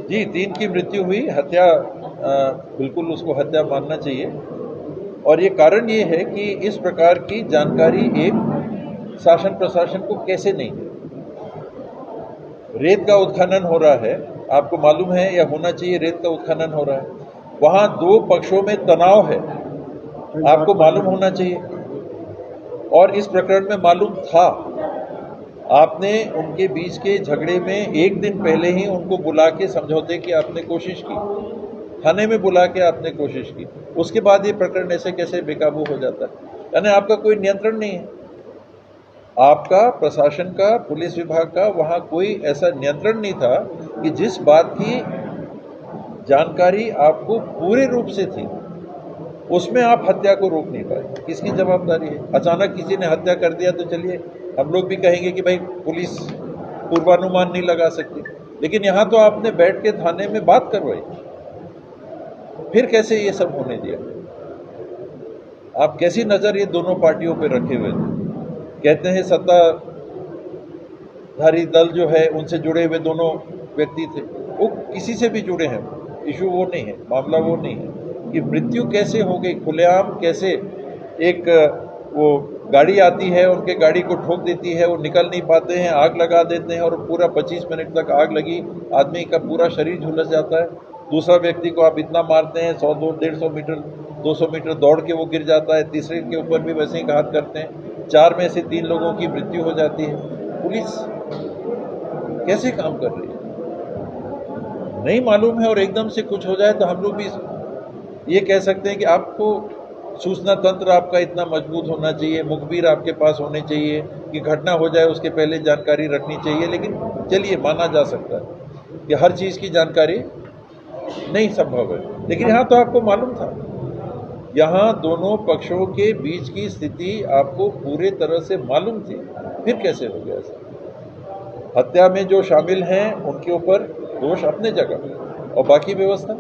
जी, 3 की मृत्यु हुई। हत्या बिल्कुल उसको हत्या मानना चाहिए और ये कारण ये है कि इस प्रकार की जानकारी एक शासन प्रशासन को कैसे नहीं है। रेत का उत्खनन हो रहा है, आपको मालूम है या होना चाहिए, रेत का उत्खनन हो रहा है, वहाँ 2 पक्षों में तनाव है, आपको मालूम होना चाहिए और इस प्रकरण में मालूम था। आपने उनके बीच के झगड़े में एक दिन पहले ही उनको बुला के समझौते की आपने कोशिश की, थाने में बुला के आपने कोशिश की, उसके बाद ये प्रकरण ऐसे कैसे बेकाबू हो जाता है? यानी आपका कोई नियंत्रण नहीं है, आपका प्रशासन का, पुलिस विभाग का वहाँ कोई ऐसा नियंत्रण नहीं था कि जिस बात की जानकारी आपको पूरे रूप से थी उसमें आप हत्या को रोक नहीं पाए। किसकी जवाबदारी है? अचानक किसी ने हत्या कर दिया तो चलिए हम लोग भी कहेंगे कि भाई पुलिस पूर्वानुमान नहीं लगा सकती, लेकिन यहाँ तो आपने बैठ के थाने में बात करवाई, फिर कैसे ये सब होने दिया? आप कैसी नज़र ये दोनों पार्टियों पे रखे हुए थे? कहते हैं सत्ताधारी दल जो है उनसे जुड़े हुए दोनों व्यक्ति थे, वो किसी से भी जुड़े हैं, इशू वो नहीं है, मामला वो नहीं है कि मृत्यु कैसे हो गई खुलेआम, कैसे एक वो गाड़ी आती है, उनके गाड़ी को ठोक देती है, वो निकल नहीं पाते हैं, आग लगा देते हैं और पूरा 25 मिनट तक आग लगी, आदमी का पूरा शरीर झुलस जाता है। दूसरा व्यक्ति को आप इतना मारते हैं, 100 150 मीटर 200 मीटर दौड़ के वो गिर जाता है, तीसरे के ऊपर भी वैसे ही घात करते हैं, 4 में से 3 लोगों की मृत्यु हो जाती है। पुलिस कैसे काम कर रही है? नहीं मालूम है और एकदम से कुछ हो जाए तो हम लोग भी ये कह सकते हैं कि आपको सूचना तंत्र आपका इतना मजबूत होना चाहिए, मुखबिर आपके पास होने चाहिए कि घटना हो जाए उसके पहले जानकारी रखनी चाहिए। लेकिन चलिए माना जा सकता है कि हर चीज़ की जानकारी नहीं संभव है, लेकिन यहाँ तो आपको मालूम था, यहाँ दोनों पक्षों के बीच की स्थिति आपको पूरे तरह से मालूम थी, फिर कैसे हो गया ऐसा? हत्या में जो शामिल हैं उनके ऊपर दोष अपने जगह और बाकी व्यवस्था।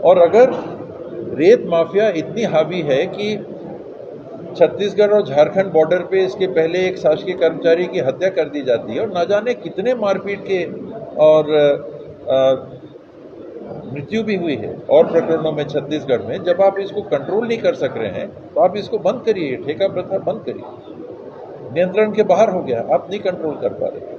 और अगर रेत माफिया इतनी हावी है कि छत्तीसगढ़ और झारखंड बॉर्डर पे इसके पहले एक शासकीय कर्मचारी की हत्या कर दी जाती है और ना जाने कितने मारपीट के और मृत्यु भी हुई है और प्रकरणों में छत्तीसगढ़ में, जब आप इसको कंट्रोल नहीं कर सक रहे हैं तो आप इसको बंद करिए, ठेका प्रथा बंद करिए। नियंत्रण के बाहर हो गया, आप नहीं कंट्रोल कर पा रहे।